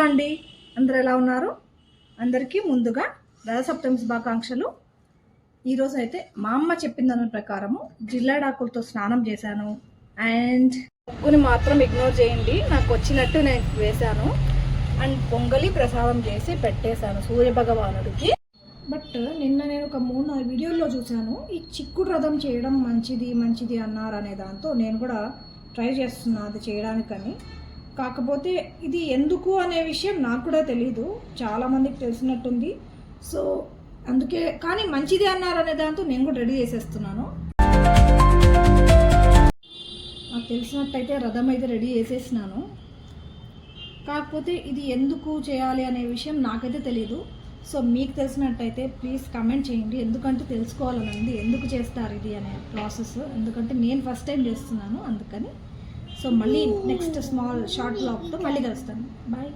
అండి, అందరు ఎలా ఉన్నారు? అందరికీ ముందుగా రథసప్తమి శుభాకాంక్షలు. ఈరోజు అయితే మా అమ్మ చెప్పిన దాని ప్రకారము జిల్లాడాకులతో స్నానం చేశాను. అండ్ ముగ్గుని మాత్రం ఇగ్నోర్ చేయండి, నాకు వచ్చినట్టు నేను వేశాను. అండ్ పొంగలి ప్రసాదం చేసి పెట్టేశాను సూర్యభగవానుడికి. బట్ నిన్న నేను ఒక 3-4 వీడియోల్లో చూశాను, ఈ చిక్కుడు రథం చేయడం మంచిది అన్నారు అనే దాంతో నేను కూడా ట్రై చేస్తున్నా అది చేయడానికని. కాకపోతే ఇది ఎందుకు అనే విషయం నాకు కూడా తెలీదు, చాలామందికి తెలిసినట్టుంది. సో అందుకే, కానీ మంచిది అన్నారు అనే దాంతో నేను కూడా రెడీ చేసేస్తున్నాను. నాకు తెలిసినట్టయితే రథం అయితే రెడీ చేసేసినాను. కాకపోతే ఇది ఎందుకు చేయాలి అనే విషయం నాకైతే తెలీదు. సో మీకు తెలిసినట్టయితే ప్లీజ్ కమెంట్ చేయండి, ఎందుకంటే తెలుసుకోవాలని ఉంది ఎందుకు చేస్తారు ఇది అనే ప్రాసెస్. ఎందుకంటే నేను ఫస్ట్ టైం చేస్తున్నాను అందుకని. సో మళ్ళీ నెక్స్ట్ స్మాల్ షార్ట్ బ్లాగ్తో మళ్ళీ కలుస్తాను. బాయ్.